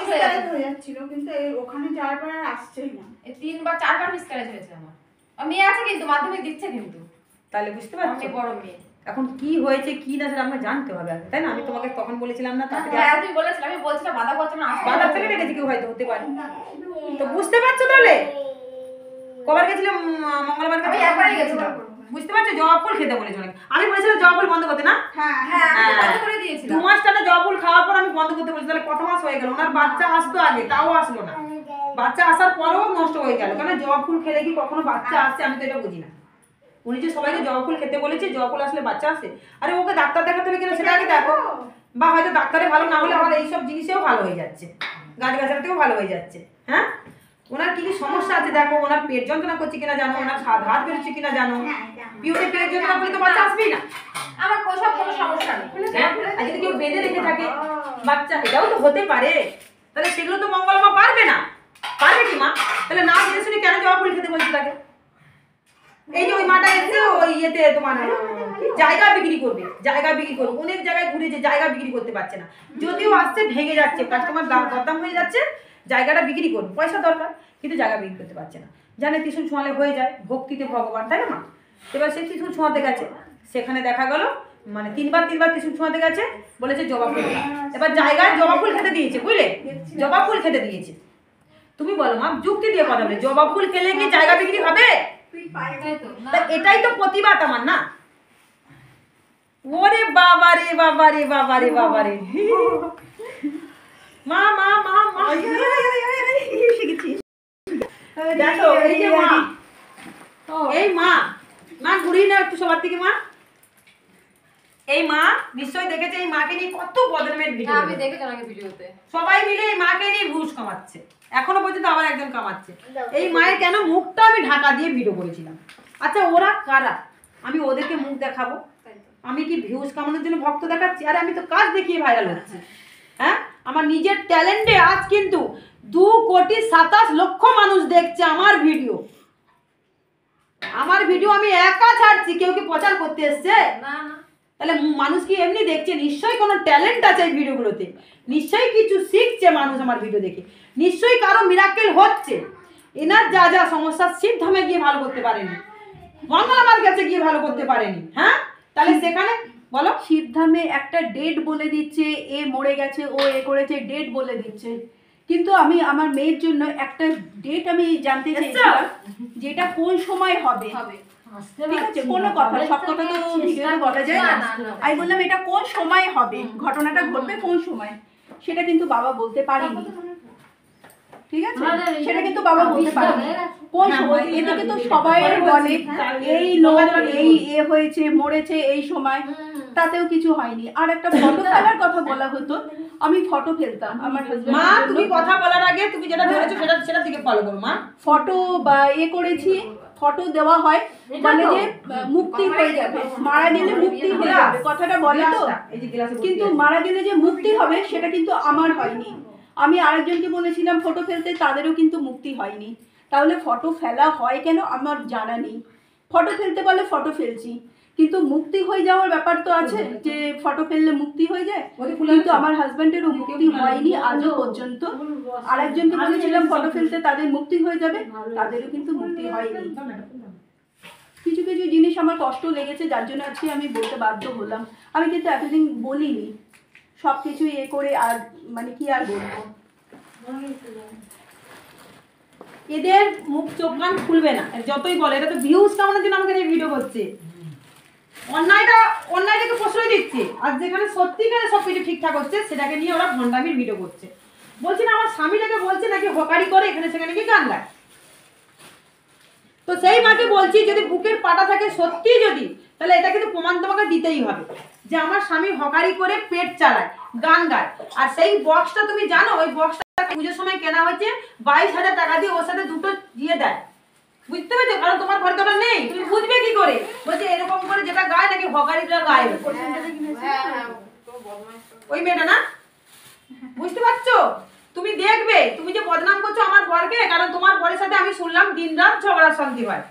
Miscarriage হয়ে যাচ্ছিল, কিন্তু ওখানে যাওয়ার পর আর আসছেই না। 3 বা 4 বার মিসক্যারেজ হয়েছে আমার। মেয়ে আছে কিন্তু মাধ্যমিক দিচ্ছে কিন্তু। তাহলে বুঝতে পারছো বড় মেয়ে। এখন কি হয়েছে কি না সেটা আমরা জানতে হবে আগে, তাই না? আমি তোমাকে তখন বলেছিলাম না, হ্যাঁ তুমি বলেছিলে, আমি বলছিলাম বাধা করছে না, বাধা ফেলে রেখেছি কেউ হয়তো হতে পারে। তো বুঝতে পারছো তাহলে কবার গেছিলাম মঙ্গলবার আমি একবারই গেছিলাম। বুঝতে পারছো জবা ফুল খেতে বলেছি অনেক। আমি বলেছিলাম জবা ফুল বন্ধ করতে না? হ্যাঁ হ্যাঁ আমি বন্ধ করে দিয়েছিলাম। 2 মাস টানা জবা ফুল খাওয়ার পর আমি বন্ধ করতে বলেছি, তাহলে কত মাস হয়ে গেল? ওনার বাচ্চা আসতো আগে, তাও আসলো না। বাচ্চা আসার পরেও নষ্ট হয়ে গেল, কারণ জবা ফুল খেলে কি কখনো বাচ্চা আসছে? আমি তো এটা বুঝি না। উনি যে সবাইকে জবা ফুল খেতে বলেছে, জবা ফুল আসলে বাচ্চা আসে? আরে ওকে ডাক্তার দেখাতে হবে কিনা সেটা আগে দেখো, বা হয়তো ডাক্তারে ভালো না হলে আমার এইসব জিনিসেও ভালো হয়ে যাচ্ছে, গাছগাছাতেও ভালো হয়ে যাচ্ছে। হ্যাঁ, ওনার কি কি সমস্যা আছে দেখো, ওনার পেট যন্ত্রণা করছে কিনা জানো, ওনার হাত বেরোচ্ছে কিনা জানো। পিওরে পেট যন্ত্রণা করলে তো বাচ্চা আসবেই না। আমার কোথাও কোনো সমস্যা নেই। আর যদি কেউ বেঁধে রেখে থাকে বাচ্চা, এটাও তো হতে পারে। তাহলে সেগুলো তো মঙ্গলমা পারবে না, পারবে কি মা? তাহলে না জেনে শুনে কেন জবা ফুল খেতে বলছে তাকে? এই যে ওই মাটা এসে ওই ইয়েতে তোমার জায়গা বিক্রি করবে, জায়গা বিক্রি করবে, অনেক জায়গায় ঘুরেছে, জায়গা বিক্রি করতে পারছে না। যদিও আসছে ভেঙে যাচ্ছে, কাস্টমার দরদাম হয়ে যাচ্ছে, জায়গাটা বিক্রি করবে, পয়সা দরকার, কিন্তু জায়গা বিক্রি করতে পারছে না। জানে ত্রিশূল ছোঁয়ালে হয়ে যায়, ভক্তিতে ভগবান, তাই না মা? এবার সে ত্রিশূল ছোঁয়াতে গেছে, সেখানে দেখা গেল মানে তিনবার ত্রিশূল ছোঁয়াতে গেছে, বলেছে জবা ফুল। এবার জায়গায় জবা ফুল খেতে দিয়েছে, বুঝলে? জবা ফুল খেতে দিয়েছে। তুমি বলো মা, যুক্তি দিয়ে কথা বলে, জবা ফুল খেলে কি জায়গা বিক্রি হবে? এটাই তো প্রতিবাদ আমার না। ওরে বাবা রে বাবা রে বাবা রে বাবা রে, মা মা মা মা দেখো এই যে মা, এই মা মা ঘুরিয়ে নাও একটু সবার থেকে মা। এই মা নিশ্চয়ই দেখেছে এই মাকে নিয়ে কত বদনামের ভিডিও। আমি দেখেছি অনেক ভিডিওতে, সবাই মিলে এই মাকে নিয়ে ঘুষ কামাচ্ছে, এখনো পর্যন্ত আবার একজন কামাচ্ছে। এই মায়ের কেন মুখটা আমি ঢাকা দিয়ে ভিডিও করেছিলাম। আচ্ছা ওরা কারা? আমি ওদেরকে মুখ দেখাবো? আমি কি ভিউজ কামানোর জন্য ভক্ত দেখাচ্ছি? আরে আমি তো কাজ দেখিয়ে ভাইরাল হচ্ছি। হ্যাঁ, আমার নিজের ট্যালেন্টে আজ কিন্তু 2,27,00,000 মানুষ দেখছে আমার ভিডিও। আমার ভিডিও আমি একা ছাড়ছি, কেউ কি প্রচার করতে এসছে? না না। তাহলে মানুষ কি এমনি দেখছে? নিশ্চয়ই কোনো ট্যালেন্ট আছে এই ভিডিওগুলোতে, নিশ্চয়ই কিছু শিখছে মানুষ আমার ভিডিও দেখে, নিশ্চয়ই কারো মিরাকেল হচ্ছে। এনার যা যা সমস্যা সিদ্ধামে গিয়ে ভালো করতে পারেনি, মঙ্গলমার কাছে গিয়ে ভালো করতে পারেনি। হ্যাঁ, তাহলে সেখানে বলো সিদ্ধামে একটা ডেট বলে দিচ্ছে, এ মরে গেছে, ও এ করেছে, ডেট বলে দিচ্ছে। কিন্তু আমি আমার মেয়ের জন্য একটা ডেট আমি জানতে চাইছিলাম, যেটা কোন সময় হবে। ঠিক আছে, কোনো কথা সব কথা তো ভিডিওতে বলা যায় না। আমি বললাম এটা কোন সময় হবে, ঘটনাটা ঘটবে কোন সময়, সেটা কিন্তু বাবা বলতে পারেনি। ঠিক আছে, সেটা কিন্তু বাবা বলতে পারেনি কোন সময়। এদিকে তো সবাই বলে এই লোক এই এ হয়েছে, মরেছে এই সময়, তাতেও কিছু হয়নি। আর একটা ফটো ফেলার কথা বলা হতো, আমি ফটো ফেলতাম আমার হাজবেন্ড। মা তুমি কথা বলার আগে তুমি যেটা ধরেছো সেটা দিকে ফলো করো মা। ফটো বা এ করেছি, ফটো দেওয়া হয় মানে যে মুক্তি হয়ে যাবে, মারা গেলে মুক্তি হয়ে যাবে, কথাটা বলে তো। কিন্তু মারা গেলে যে মুক্তি হবে সেটা কিন্তু আমার হয়নি। আমি আরেকজনকে বলেছিলাম ফটো ফেলতে, তাদেরও কিন্তু মুক্তি হয়নি। তাহলে ফটো ফেলা হয় কেন আমার জানা নেই। ফটো ফেলতে বলে ফটো ফেলছি, কিন্তু মুক্তি হয়ে যাওয়ার ব্যাপার তো আছে, যে ফটো ফেললে মুক্তি হয়ে যায়। কিন্তু আমার হাজব্যান্ডেরও মুক্তি হয়নি আজও পর্যন্ত। আরেকজনকে বলেছিলাম ফটো ফেলতে, তাদের মুক্তি হয়ে যাবে, তাদেরও কিন্তু মুক্তি হয়নি। কিছু কিছু জিনিস আমার কষ্ট লেগেছে, যার জন্য আজকে আমি বলতে বাধ্য হলাম। আমি কিন্তু এতদিন বলিনি, সব কিছু এ করে আর মানে কি আর বলবো। এদের মুখ চোখ কান খুলবে না, যতই বলে। এটা তো ভিউজ কামানোর জন্য আমাকে এই ভিডিও করছে, অন্যায়টাকে প্রশ্রয় দিচ্ছে। আর যেখানে সত্যিকারে সবকিছু ঠিকঠাক হচ্ছে সেটাকে নিয়ে ওরা ভণ্ডামির ভিডিও করছে। বলছে না আমার স্বামীটাকে বলছে নাকি হকারি করে এখানে সেখানে কি গান গায়। তো সেই মাকে বলছি যদি বুকের পাটা থাকে সত্যি যদি, তাহলে এটা কিন্তু প্রমাণ তোমাকে দিতেই হবে যে আমার স্বামী হকারি করে পেট চালায়, গান গায়। আর সেই বক্সটা তুমি জানো, ওই বক্সটা পুজোর সময় কেনা হয়েছে 22,000 টাকা দিয়ে, ওর সাথে দুটো দিয়ে দেয়। বুঝতে পেরেছো? কারণ তোমার ঘরে তো ওটা নেই, তুমি বুঝবে কি করে? বলছে এরকম করে যেটা গায় নাকি হকারিটা গায় ওই মেয়েটা না। বুঝতে পারছো? তুমি দেখবে তুমি যে বদনাম করছো আমার বরকে, কারণ তোমার বরের সাথে আমি শুনলাম দিনরাত ঝগড়া শান্তি হয়।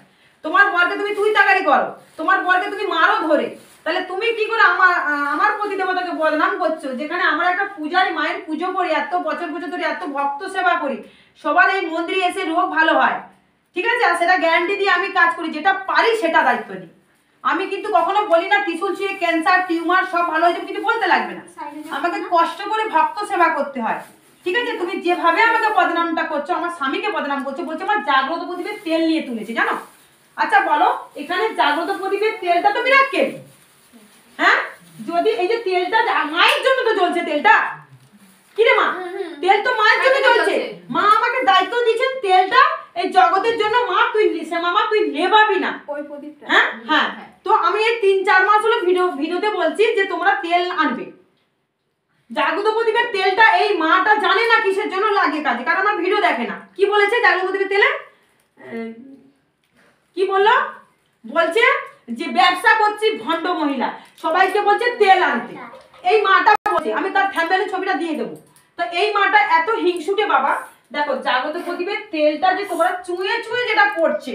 তোমার বরকে তুমি তুই তাকারি করো, তোমার বরকে তুমি মারো ধরে, তাহলে তুমি কি করে আমার প্রতি দেবতাকে বদনাম করছো, যেখানে আমরা একটা পূজারি মায়ের পুজো করি, এত বছর ধরে এত ভক্ত সেবা করি, সবার এই মন্দিরে এসে রোগ ভালো হয়, ঠিক আছে? আর সেটা গ্যারান্টি দিয়ে আমি কাজ করি, যেটা পারি সেটা দায়িত্ব নিই। আমি কিন্তু কখনো বলি না ত্রিশূল ছুঁয়ে ক্যান্সার টিউমার সব ভালো হয়ে যাবে, কিন্তু বলতে লাগবে না। আমাকে কষ্ট করে ভক্ত সেবা করতে হয়, ঠিক আছে? তুমি যেভাবে আমাকে বদনামটা করছো, আমার স্বামীকে বদনাম করছো, বলছো আমার জাগ্রত প্রদীপের তেল নিয়ে তুলেছে, জানো? আচ্ছা বলো, এখানে জাগ্রত প্রদীপের তেলটা তো মিরাক্কেল, হ্যাঁ? যদি এই যে তেলটা মায়ের জন্য তো জ্বলছে, তেলটা কি রে মা, তেল তো মায়ের জন্য জ্বলছে। মা আমাকে দায়িত্ব দিয়েছেন তেলটা এই জগতের জন্য, মা তুই লিসে মামা তুই নেবাবি না, ওই প্রদীপটা। হ্যাঁ হ্যাঁ। তো আমি এই 3-4 মাস হলো ভিডিওতে বলছি যে তোমরা তেল আনবে, জাগ্রত প্রদীপের তেলটা এই মাটা জানে না কিসের জন্য লাগে কাজে, কারণ আমার ভিডিও দেখে না। কি বলেছে জাগ্রত প্রদীপের তেলে, কি বললো, বলছে যে ব্যবসা করছি ভণ্ড মহিলা, সবাইকে বলছে তেল আনতে, এই মাটা বলছে। আমি তার থ্যাম্বনেলের ছবিটা দিয়ে দেবো। তো এই মাটা এত হিংসুটে বাবা, দেখো জাগ্রত প্রদীপের তেলটা যে তোমরা চুঁয়ে চুঁয়ে যেটা করছে,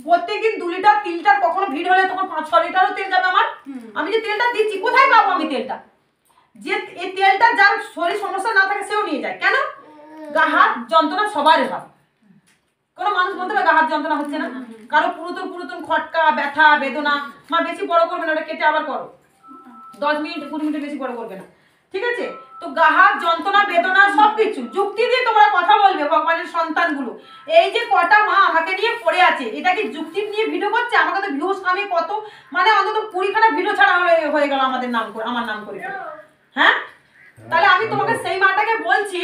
প্রত্যেকদিন 2 লিটার 3 লিটার, কখনো ভিড় হলে তখন 5-6 লিটারও তেল যাবে আমার। আমি যে তেলটা দিচ্ছি কোথায় পাবো আমি তেলটা? যে এই তেলটা যার শরীর সমস্যা না থাকে সেও নিয়ে যায়, কেন? গা হাত যন্ত্রণা সবারই হয়, কোনো মানুষ বলতে পারে গা হাত যন্ত্রণা হচ্ছে না, কারো পুরাতন খটকা ব্যথা বেদনা। মা বেশি বড় করবে না, ওটা কেটে আবার করো, 10 মিনিট 20 মিনিট বেশি বড় করবে না, ঠিক আছে? তো গা হাত যন্ত্রণা বেদনা সবকিছু যুক্তি দিয়ে তোমরা কথা বলবে ভগবানের সন্তানগুলো। এই যে কটা মা আমাকে নিয়ে পড়ে আছে, এটা কি যুক্তি নিয়ে ভিডিও করছে? আমাকে তো ভিউজ আমি কত, মানে অন্তত 20খানা ভিডিও ছাড়া হয়ে গেল আমাদের নাম করে, আমার নাম করে, হ্যাঁ? তাহলে আমি তোমাকে সেই মাটাকে বলছি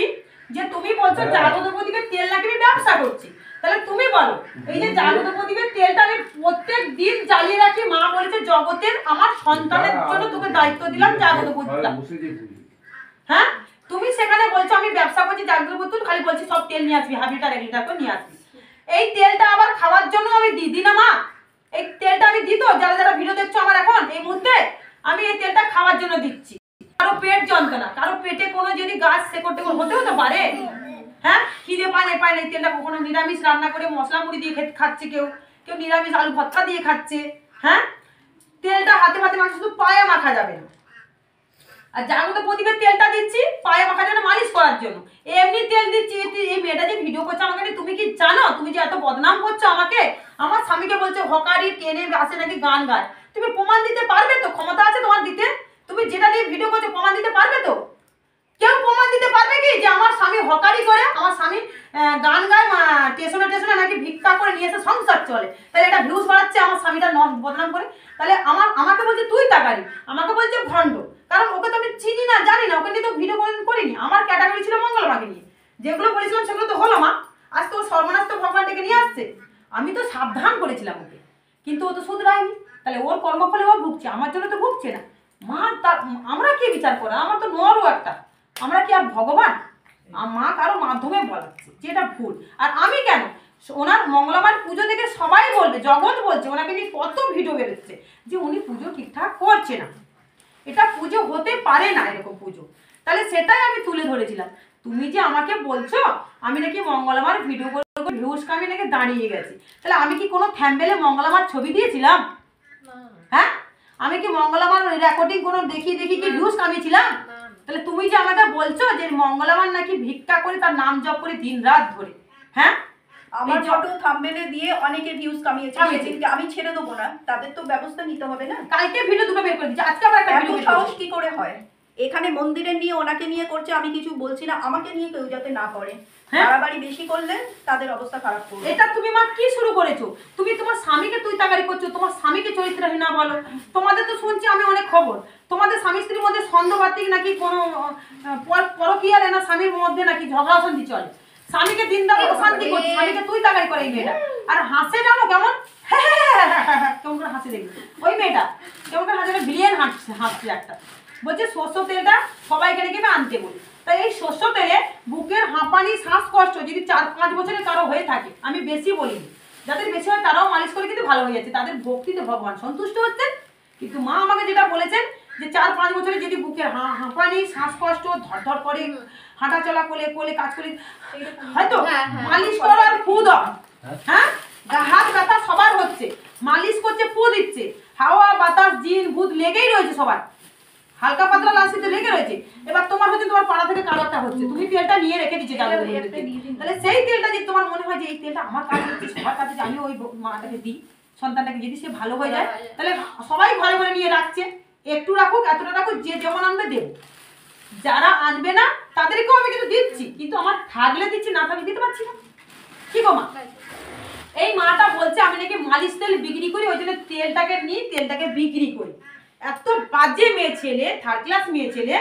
যে তুমি বলছো জাগ্রত প্রদীপের তেল নাকি আমি ব্যবসা করছি, তাহলে তুমি বলো এই যে জাগ্রত প্রদীপের তেলটা আমি প্রত্যেক দিন জ্বালিয়ে রাখি, মা বলেছে জগতের আমার সন্তানের জন্য তোকে দায়িত্ব দিলাম জাগ্রত প্রদীপটা, হ্যাঁ? তুমি সেখানে বলছো আমি ব্যবসা করছি জাগ্রত প্রদীপ, খালি বলছি সব তেল নিয়ে আসবি, 1/2 লিটার 1 লিটার করে নিয়ে আসবি। এই তেলটা আবার খাওয়ার জন্য আমি দিই না মা, এই তেলটা আমি দিই তো, যারা ভিডিও দেখছো আমার এখন এই মুহূর্তে, আমি এই তেলটা খাওয়ার জন্য দিচ্ছি। কারো পেট যন্ত্রণা, কারো পেটে কোনো যদি গাছ শেকড় হতেও তো পারে, হ্যাঁ? খিদে পায় না, এই তেলটা কখনো নিরামিষ রান্না করে মশলা মুড়ি দিয়ে খাচ্ছে, কেউ নিরামিষ আলু ভর্তা দিয়ে খাচ্ছে, হ্যাঁ? তেলটা হাতে মাখা, শুধু পায়ে মাখা যাবে না। আর জাগ্রত প্রদীপের তেলটা দিচ্ছি পায়ে মাখার জন্য, মালিশ করার জন্য, এমনি তেল দিচ্ছি। এই মেয়েটা যে ভিডিও করছে আমাকে নিয়ে, তুমি কি জানো? তুমি যে এত বদনাম করছো আমাকে, আমার স্বামীকে বলছো হকারি টেনে আসে নাকি গান গায়, তুমি প্রমাণ দিতে পারবে তো? ক্ষমতা আছে তোমার দিতে? তুমি যেটা নিয়ে ভিডিও করছো প্রমাণ দিতে পারবে তো? কেউ প্রমাণ দিতে পারবে কি যে আমার স্বামী হকারি করে, আমার স্বামী গান গায়, স্টেশনে নাকি ভিক্ষা করে নিয়ে এসে সংসার চলে, তাহলে এটা ভিউজ বাড়াচ্ছে আমার স্বামীটা বদনাম করে? তাহলে আমাকে বলছে তুই তাকারি, আমাকে বলছে ভণ্ড, কারণ ওকে তো আমি চিনি না জানি না, ওকে নিয়ে তো ভিডিও করিনি। আমার ক্যাটাগরি ছিল মঙ্গলমাকে নিয়ে, যেগুলো বলেছিলাম সেগুলো তো হলো মা। আজ তো সর্বনাশ তো ভগবান ডেকে নিয়ে আসছে, আমি তো সাবধান করেছিলাম ওকে, কিন্তু ও তো শুধরায়নি, তাহলে ওর কর্মফলে ও ভুগছে, আমার জন্য তো ভুগছে না। মা আমরা কি বিচার করা, আমার তো নরও একটা, আমরা কি আর ভগবান? মা কারো মাধ্যমে বলাচ্ছে যেটা ভুল। আর আমি কেন, ওনার মঙ্গলবার পুজো থেকে সবাই বলবে, জগৎ বলছে, ওনাকে নিয়ে কত ভিডিও বেরোচ্ছে যে উনি পুজো ঠিকঠাক করছে না, এটা পুজো হতে পারে না এরকম পুজো। তাহলে সেটাই আমি তুলে ধরেছিলাম। তুমি যে আমাকে বলছো আমি নাকি মঙ্গলবার ভিডিও করে ভিউজ কামে নাকি দাঁড়িয়ে গেছি, তাহলে আমি কি কোনো থ্যাম্বনেলে মঙ্গলবার ছবি দিয়েছিলাম? হ্যাঁ, আমি কি মঙ্গলবার রেকর্ডিং কোনো দেখি কি ভিউজ কামিয়েছিলাম? তাহলে তুমি যে আমাকে বলছো যে মঙ্গলবার নাকি ভিক্ষা করে তার নাম জপ করে দিন রাত ধরে, হ্যাঁ? আমার ফটো থাম্বনেলে দিয়ে অনেকে ভিউজ কামিয়েছে, সেদিনকে আমি ছেড়ে দেবো না, তাদের তো ব্যবস্থা নিতে হবে না। কালকে ভিডিও দুটো বের করে দিচ্ছি, আজকে আবার একটা ভিডিও। সাহস কি করে হয়? এখানে মন্দিরে নিয়ে ওনাকে নিয়ে করছে, আমি কিছু বলছি না, আমাকে নিয়ে কেউ যাতে না করে, বাড়াবাড়ি বেশি করলে তাদের অবস্থা খারাপ করবে। এটা তুমি মা কি শুরু করেছো? তুমি তোমার স্বামীকে তুই তাকারি করছো, তোমার স্বামীকে চরিত্রহীন না বলো। তোমাদের তো শুনছি আমি অনেক খবর, তোমাদের স্বামী স্ত্রীর মধ্যে সন্দেহবাতিক নাকি কোনো পরকীয়া না, স্বামীর মধ্যে নাকি ঝগড়া অশান্তি চলে, স্বামীকে দিন দাও শান্তি করছে, স্বামীকে তুই তাকারি করে এই মেয়েটা। আর হাসে জানো কেমন, কেমন করে হাসে দেখি ওই মেয়েটা, কেমন করে হাসে, বিলিয়ন হাসছে একটা। বলছে সর্ষ তেলটা সবাইকে রেখে আনতে বলি, তাই এই সর্ষ তেলে বুকের হাঁপানি শ্বাসকষ্ট যদি 4-5 বছরের কারো হয়ে থাকে, আমি বেশি বলিনি, যাদের বেশি হয় তারাও মালিশ করে কিন্তু ভালো হয়ে যাচ্ছে, তাদের ভক্তিতে ভগবান সন্তুষ্ট হচ্ছেন। কিন্তু মা আমাকে যেটা বলেছেন যে 4-5 বছরে যদি বুকের হাঁপানি শ্বাসকষ্ট ধর করে হাঁটা চলা কোলে কাজ করে, হয়তো মালিশ করো আর ফু দাও, হ্যাঁ হাত ব্যথা সবার হচ্ছে, মালিশ করছে, ফু দিচ্ছে, হাওয়া বাতাস জিন ভূত লেগেই রয়েছে সবার, হালকা পাতলা লাসিতে লেগে রয়েছে। এবার তোমার হচ্ছে তোমার পাড়া থেকে কারোটা হচ্ছে, তুমি তেলটা নিয়ে রেখে দিচ্ছ জানো, তাহলে সেই তেলটা যদি তোমার মনে হয় যে এই তেলটা আমার কাজ হচ্ছে, সবার কাছে যে আমি ওই মাটাকে দিই, সন্তানটাকে যদি সে ভালো হয়ে যায়, তাহলে সবাই ঘরে ঘরে নিয়ে রাখছে, একটু রাখুক এতটা রাখুক, যে যেমন আনবে দেবো, যারা আনবে না তাদেরকেও আমি কিন্তু দিচ্ছি, কিন্তু আমার থাকলে দিচ্ছি, না থাকলে দিতে পারছি না। কি গো মা? এই মাটা বলছে আমি নাকি মালিশ তেল বিক্রি করি, ওই জন্য তেলটাকে নিই, তেলটাকে বিক্রি করি। এত বাজে মেয়ে ছেলে, থার্ড ক্লাস মেয়ে ছেলে,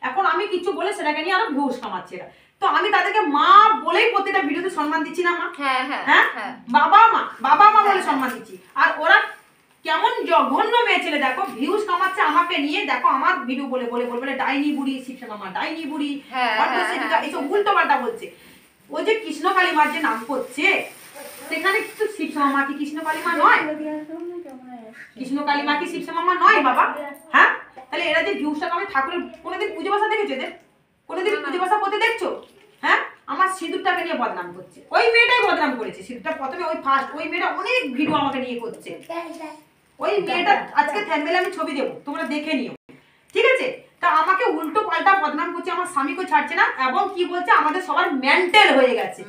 এখন আমি কিছু বলে সেটাকে নিয়ে আরো ভিউজ কামাচ্ছে এরা। তো আমি তাদেরকে মা বলেই প্রত্যেকটা ভিডিওতে সম্মান দিচ্ছি না মা? হ্যাঁ হ্যাঁ হ্যাঁ, হ্যাঁ, বাবা মা বলে সম্মান দিচ্ছি। আর ওরা কেমন জঘন্য মেয়ে ছেলে, দেখো ভিউজ কামাচ্ছে আমাকে নিয়ে, দেখো আমার ভিডিও বলে বলে বলে ডাইনি বুড়ি, শিবসা মামা ডাইনি বুড়ি, এইসব উল্টো পাল্টা বলছে। ওই যে কৃষ্ণ কালীমার যে নাম করছে, সেখানে কিন্তু শিবসা মামা কি কৃষ্ণ কালীমা নয়? কৃষ্ণ কালীমা কি শিবসা মামা নয় বাবা? হ্যাঁ, তাহলে এরা যে ভিউজটা কামায়, ঠাকুরের কোনোদিন পুজো বাসা দেখেছো এদের? কোনোদিন পুজো বাসা করতে দেখছো? হ্যাঁ, আমার সিঁদুরটাকে নিয়ে বদনাম করছে, ওই মেয়েটাই বদনাম করেছে সিঁদুরটা প্রথমে, ওই ফার্স্ট ওই মেয়েটা অনেক ভিডিও আমাকে নিয়ে করছে, ওই মেয়েটা আজকে থ্যাম্বনেলে আমি ছবি দেবো, তোমরা দেখে নিও, ঠিক আছে? তা আমাকে উল্টো পাল্টা বদনাম করছে, আমার স্বামীকে ছাড়ছে না, এবং কি বলছে আমাদের সবার মেন্টাল হয়ে গেছে।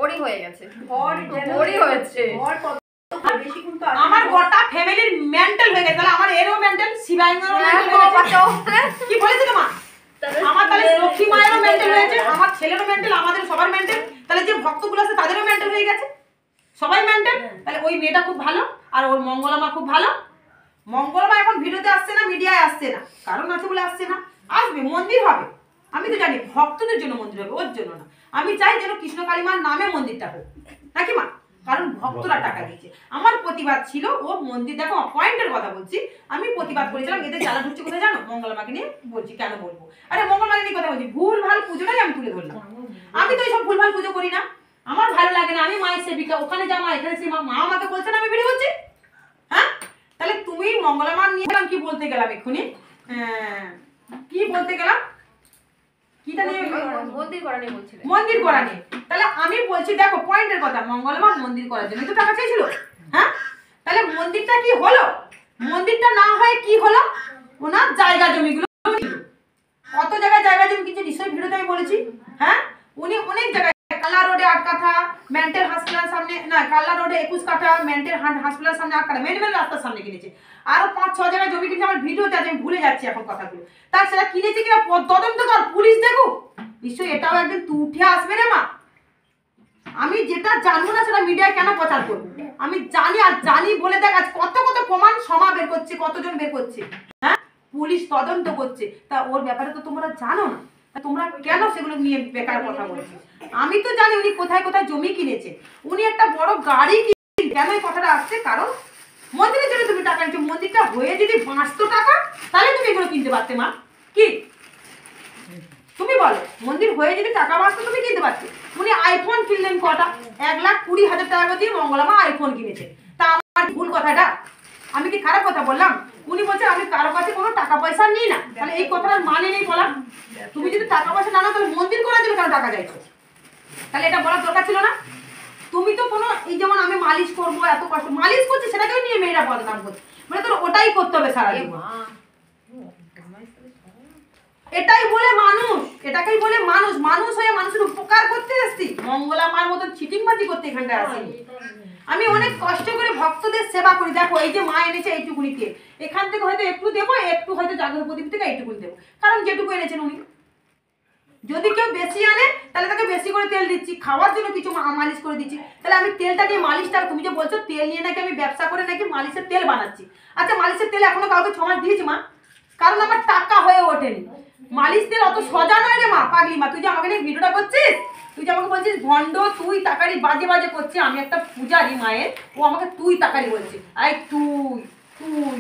ওরই হয়ে গেছে, ওরই হয়েছে, আমার গোটা ফ্যামিলির মেন্টাল হয়ে গেছে, তাহলে আমার এরও মেন্টাল, শিবাঙ্গেরও মেন্টাল হয়ে গেছে। কি বলেছে তোমার? আমার তাহলে লক্ষ্মী মায়েরও মেন্টাল হয়েছে, আমার ছেলেরও মেন্টাল, আমাদের সবার মেন্টাল, তাহলে যে ভক্তগুলো আছে তাদেরও মেন্টাল হয়ে গেছে, সবাই মেন্টাল। তাহলে ওই মেয়েটা খুব ভালো, আর ওর মঙ্গলামা খুব ভালো। মঙ্গলমা এখন ভিডিওতে আসছে না, মিডিয়ায় আসছে না, কারণ আছে বলে আসছে না, আসবে, মন্দির হবে, আমি তো জানি ভক্তদের জন্য মন্দির হবে, ওর জন্য না। আমি চাই যেন কৃষ্ণ কালীমার নামে মন্দিরটা হোক, নাকি মা? কারণ ভক্তরা টাকা দিয়েছে। আমার প্রতিবাদ ছিল ও মন্দির, দেখো পয়েন্টের কথা বলছি, আমি প্রতিবাদ করেছিলাম এদের জ্বালা ঢুকছে কোথায় জানো? মঙ্গলমাকে নিয়ে বলছি, কেন বলবো? আরে মঙ্গলমাকে নিয়ে কথা বলছি, ভুল ভাল পুজোটাই আমি তুলে ধরলাম। আমি তো এইসব ভুল ভাল পুজো করি না, আমার ভালো লাগে না, আমি মায়ের সেবিকা, ওখানে যা মা এখানে সে মা আমাকে বলছে না আমি ভিডিও করছি। হ্যাঁ, তাহলে তুমি মঙ্গলমা নিয়ে গেলাম, কি বলতে গেলাম এক্ষুনি, কি বলতে গেলাম, কিটা নিয়ে? মন্দির করা নিয়ে। তাহলে আমি বলছি দেখো পয়েন্টের কথা, মঙ্গলমা মন্দির করার জন্য তো টাকা চাইছিল। হ্যাঁ, তাহলে মন্দিরটা কি হলো? মন্দিরটা না হয় কি হলো, ওনার জায়গা জমিগুলো কত জায়গায় জায়গা জমি কিছু নিশ্চয়ই ভিডিওতে আমি বলেছি। হ্যাঁ, উনি অনেক জায়গায়, কাল্লা রোডে 8 কাঠা, মেন্টাল হসপিটাল সামনে, না কাল্লা রোডে 21 কাঠা, মেন্টাল হসপিটাল সামনে 8 কাঠা, মেন রাস্তার সামনে কিনেছে, আরো 5-6 জায়গায় জমি কিনেছে, আমার ভিডিওতে আছে, আমি ভুলে যাচ্ছি এখন কথাগুলো। তার সেটা কিনেছে কিনা তদন্ত কর, পুলিশ দেখো, নিশ্চয়ই এটাও একদিন তুই উঠে আসবে রে মা। আমি যেটা জানবো না সেটা মিডিয়ায় কেন প্রচার করবো? আমি জানি, আর জানি বলে দেখ আজ কত কত প্রমাণ সমা বের করছে, কতজন বের করছে। হ্যাঁ, পুলিশ তদন্ত করছে, তা ওর ব্যাপারে তো তোমরা জানো না, তোমরা কেন সেগুলো নিয়ে বেকার কথা বলছো? আমি তো জানি উনি কোথায় কোথায় জমি কিনেছে, উনি একটা বড় গাড়ি কিনেছে। কেন এই কথাটা আসছে? কারণ মন্দিরের জন্য তুমি টাকা নিচ্ছ, মন্দিরটা হয়ে যদি 500 টাকা, তাহলে তুমি এগুলো কিনতে পারতে মা। কি তুমি বলো, মন্দির হয়ে যদি টাকা বাঁচতো তুমি কিনতে পারতে। উনি আইফোন কিনলেন কটা? 1,20,000 টাকা দিয়ে মঙ্গলমা আইফোন কিনেছে। তা আমার ভুল কথাটা, আমি কি খারাপ কথা বললাম? উনি বলছেন আমি কারো কাছে কোনো টাকা পয়সা নিই না, তাহলে এই কথাটার মানে নেই বলা। তুমি যদি টাকা পয়সা না নাও, তাহলে মন্দির করার জন্য কেন টাকা চাইছো? তাহলে এটা বলার দরকার ছিল না। তুমি তো কোনো, এই যেমন আমি মালিশ করবো, এত কষ্ট মালিশ করছি, সেটাকেও নিয়ে মেয়েরা বদনাম করছে, মানে তোর ওটাই করতে হবে সারা জীবন। এটাই বলে মানুষ, এটাকেই বলে মানুষ, মানুষ হয়ে মানুষের উপকার করতে এসেছি, মঙ্গলামার মতন চিটিংবাজি করতে এখানটায় আসেনি। আমি অনেক কষ্ট করে ভক্তদের সেবা করি। দেখো এই যে মা এনেছে এইটুকুনি তেল, এখান থেকে হয়তো একটু দেবো, একটু হয়তো জাগর প্রদীপ থেকে এইটুকুনি দেবো, কারণ যেটুকু এনেছেন উনি। যদি কেউ বেশি আনে তাহলে তাকে বেশি করে তেল দিচ্ছি, খাওয়ার জন্য কিছু মালিশ করে দিচ্ছি। তাহলে আমি তেলটা নিয়ে মালিশটা, তুমি যে বলছো তেল নিয়ে নাকি আমি ব্যবসা করে নাকি মালিশের তেল বানাচ্ছি, আচ্ছা মালিশের তেল এখনো কাউকে 6 মাস দিয়েছি মা, কারণ আমার টাকা হয়ে ওঠেনি। মালিশ তেল অত সোজা নয় রে মা, পাগলি মা। তুই যে আমাকে নিয়ে ভিডিওটা করছিস, তুই যে আমাকে বলছিস ভণ্ড, তুই তাকারি বাজে বাজে করছিস, আমি একটা পূজারি মায়ের, ও আমাকে তুই তাকারি বলছে, আই তুই তুই